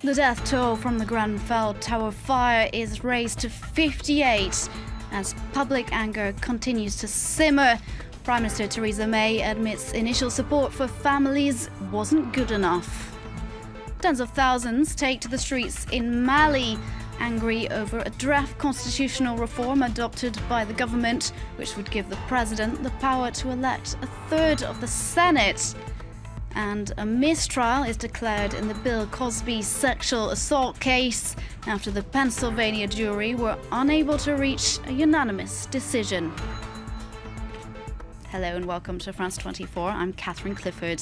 The death toll from the Grenfell Tower fire is raised to 58 as public anger continues to simmer. Prime Minister Theresa May admits initial support for families wasn't good enough. Tens of thousands take to the streets in Mali, angry over a draft constitutional reform adopted by the government, which would give the president the power to elect a third of the Senate. And a mistrial is declared in the Bill Cosby sexual assault case after the Pennsylvania jury were unable to reach a unanimous decision. Hello and welcome to France 24. I'm Catherine Clifford.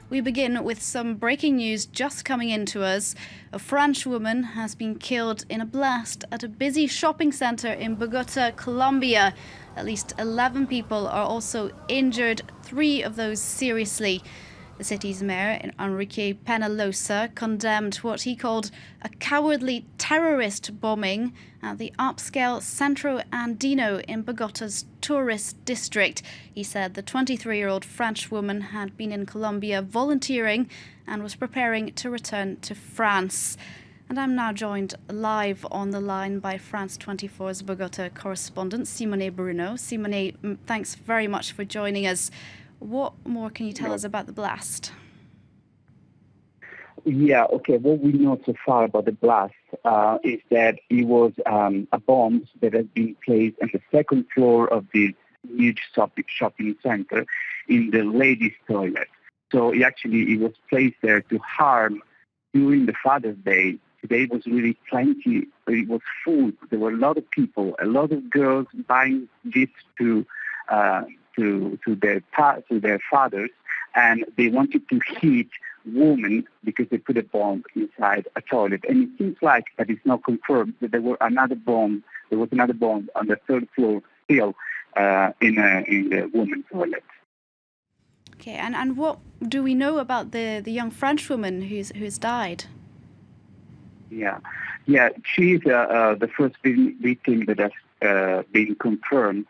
We begin with some breaking news just coming into us. A French woman has been killed in a blast at a busy shopping centre in Bogota, Colombia. At least 11 people are also injured, 3 of those seriously. The city's mayor, Enrique Peñalosa, condemned what he called a cowardly terrorist bombing at the upscale Centro Andino in Bogota's tourist district. He said the 23-year-old French woman had been in Colombia volunteering and was preparing to return to France. And I'm now joined live on the line by France 24's Bogota correspondent, Simone Bruno. Simone, thanks very much for joining us. What more can you tell us about the blast? Yeah, okay. What we know so far about the blast is that it was a bomb that has been placed on the second floor of this huge shopping center in the ladies' toilet. So it was placed there to harm during the Father's Day. Today was really plenty. It was full. There were a lot of people, a lot of girls buying gifts to their fathers, and they wanted to hit women because they put a bomb inside a toilet. And it seems like that it's not confirmed that there was another bomb on the third floor still in the women's toilet. Okay, and what do we know about the young French woman who's died? Yeah, she's the first victim that has been confirmed.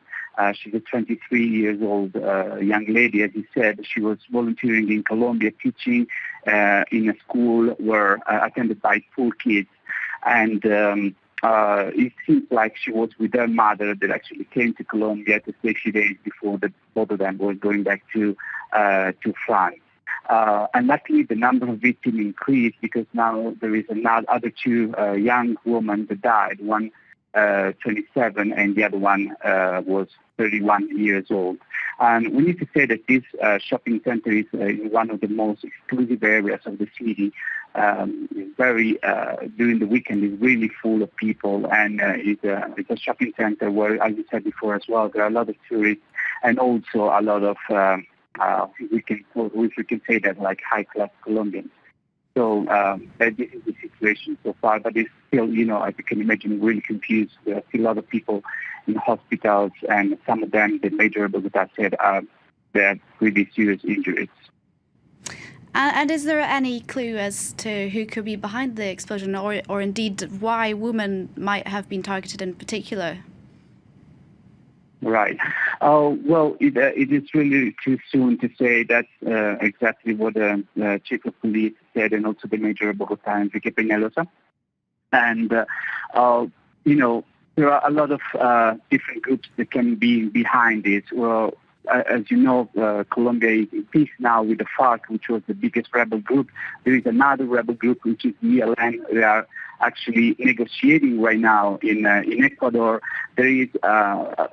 She's a 23-year-old young lady. As you said, she was volunteering in Colombia, teaching in a school attended by 4 kids. And it seems like she was with her mother that actually came to Colombia to stay a few days before both of them were going back to France. And luckily, the number of victims increased because now there is other 2 young women that died. One 27, and the other one was 31 years old. And we need to say that this shopping center is in one of the most exclusive areas of the city. It's very during the weekend, it's really full of people, and it's a shopping center where, as you said before as well, there are a lot of tourists and also a lot of if we can say that, like high-class Colombians. So this is the situation so far, but it's still, as you can imagine, really confused. There are still a lot of people in hospitals, and some of them, the major Bogota said, they have really serious injuries. And is there any clue as to who could be behind the explosion, or indeed why women might have been targeted in particular? Right. Well, it is really too soon to say. That's exactly what the chief of police said, and also the mayor of Bogota, Enrique Peñalosa. And, there are a lot of different groups that can be behind this. Well, as you know, Colombia is in peace now with the FARC, which was the biggest rebel group. There is another rebel group, which is ELN. They are actually negotiating right now in Ecuador. There is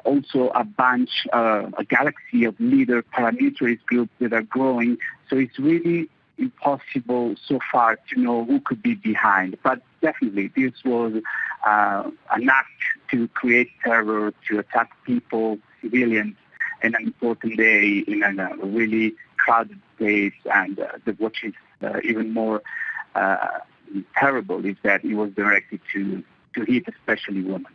also a galaxy of leader paramilitary groups that are growing. So it's really impossible so far to know who could be behind. But definitely this was an act to create terror, to attack people, civilians, in an important day in a really crowded place. And what is even more terrible is that it was directed to hit especially women.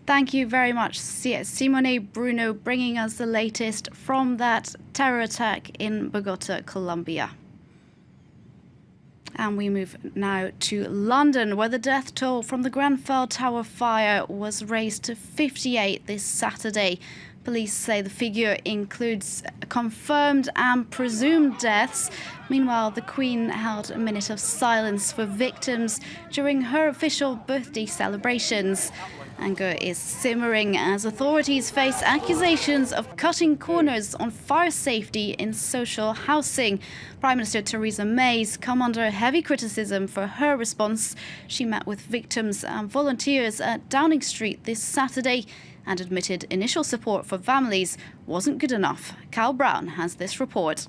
Thank you very much, Simone Bruno, bringing us the latest from that terror attack in Bogota, Colombia. And we move now to London, where the death toll from the Grenfell Tower fire was raised to 58 this Saturday. Police say the figure includes confirmed and presumed deaths. Meanwhile, the Queen held a minute of silence for victims during her official birthday celebrations. Anger is simmering as authorities face accusations of cutting corners on fire safety in social housing. Prime Minister Theresa May's come under heavy criticism for her response. She met with victims and volunteers at Downing Street this Saturday and admitted initial support for families wasn't good enough. Cal Brown has this report.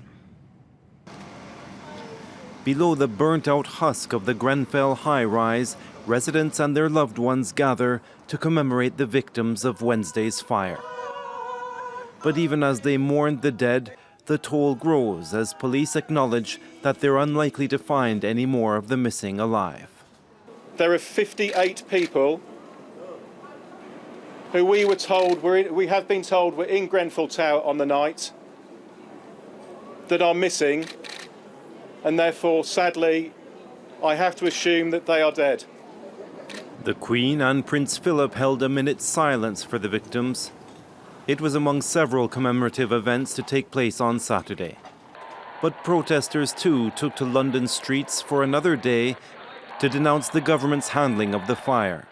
Below the burnt-out husk of the Grenfell high-rise, residents and their loved ones gather to commemorate the victims of Wednesday's fire. But even as they mourn the dead, the toll grows as police acknowledge that they're unlikely to find any more of the missing alive. There are 58 people who we have been told were in Grenfell Tower on the night that are missing, and therefore, sadly, I have to assume that they are dead. The Queen and Prince Philip held a minute's silence for the victims. It was among several commemorative events to take place on Saturday. But protesters too took to London streets for another day to denounce the government's handling of the fire.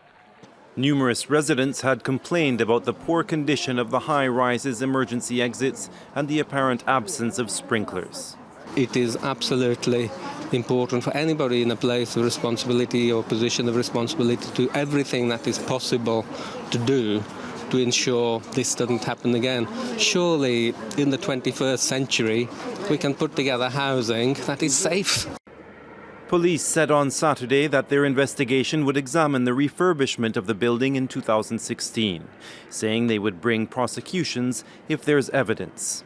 Numerous residents had complained about the poor condition of the high-rise's emergency exits and the apparent absence of sprinklers. It is absolutely important for anybody in a place of responsibility or position of responsibility to do everything that is possible to do to ensure this doesn't happen again. Surely in the 21st century we can put together housing that is safe. Police said on Saturday that their investigation would examine the refurbishment of the building in 2016, saying they would bring prosecutions if there's evidence.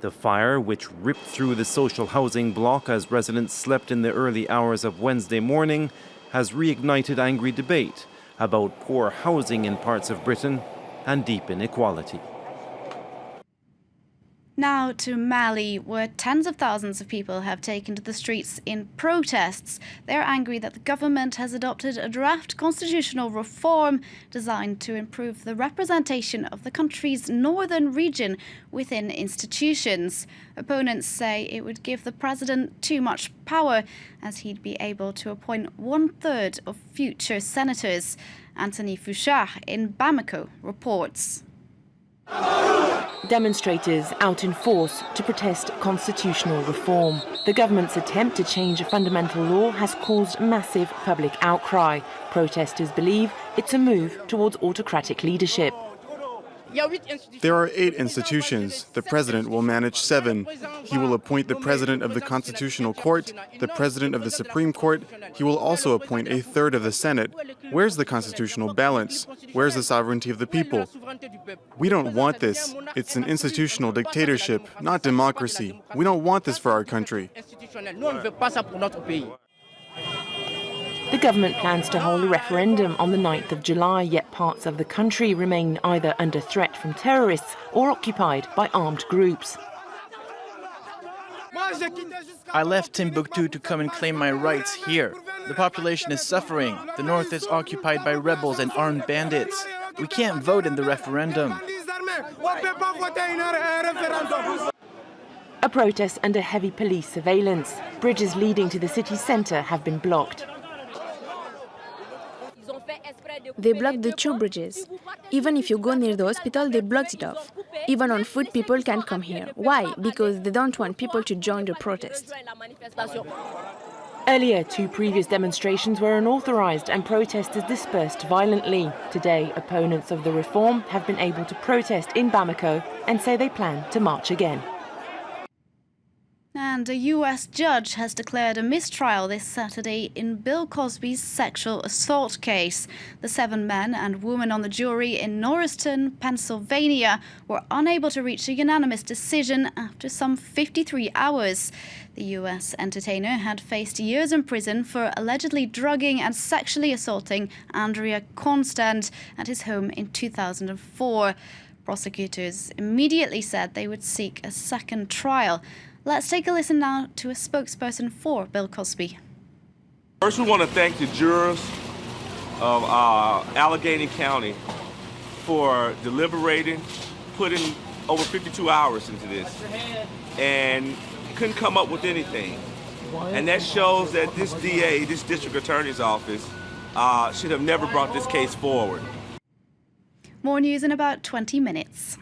The fire, which ripped through the social housing block as residents slept in the early hours of Wednesday morning, has reignited angry debate about poor housing in parts of Britain and deep inequality. Now to Mali, where tens of thousands of people have taken to the streets in protests. They're angry that the government has adopted a draft constitutional reform designed to improve the representation of the country's northern region within institutions. Opponents say it would give the president too much power, as he'd be able to appoint 1/3 of future senators. Anthony Fouchard in Bamako reports. Demonstrators out in force to protest constitutional reform. The government's attempt to change a fundamental law has caused massive public outcry. Protesters believe it's a move towards autocratic leadership. There are 8 institutions. The president will manage 7. He will appoint the president of the Constitutional Court, the president of the Supreme Court. He will also appoint 1/3 of the Senate. Where's the constitutional balance? Where's the sovereignty of the people? We don't want this. It's an institutional dictatorship, not democracy. We don't want this for our country. The government plans to hold a referendum on the 9th of July, yet parts of the country remain either under threat from terrorists or occupied by armed groups. I left Timbuktu to come and claim my rights here. The population is suffering. The north is occupied by rebels and armed bandits. We can't vote in the referendum. A protest under heavy police surveillance. Bridges leading to the city centre have been blocked. They blocked the 2 bridges. Even if you go near the hospital, they blocked it off. Even on foot, people can't come here. Why? Because they don't want people to join the protest. Earlier, 2 previous demonstrations were unauthorised and protesters dispersed violently. Today, opponents of the reform have been able to protest in Bamako and say they plan to march again. And a US judge has declared a mistrial this Saturday in Bill Cosby's sexual assault case. The 7 men and woman on the jury in Norristown, Pennsylvania, were unable to reach a unanimous decision after some 53 hours. The US entertainer had faced years in prison for allegedly drugging and sexually assaulting Andrea Constand at his home in 2004. Prosecutors immediately said they would seek a second trial. Let's take a listen now to a spokesperson for Bill Cosby. First, we want to thank the jurors of Allegheny County for deliberating, putting over 52 hours into this, and couldn't come up with anything. And that shows that this DA, this district attorney's office, should have never brought this case forward. More news in about 20 minutes.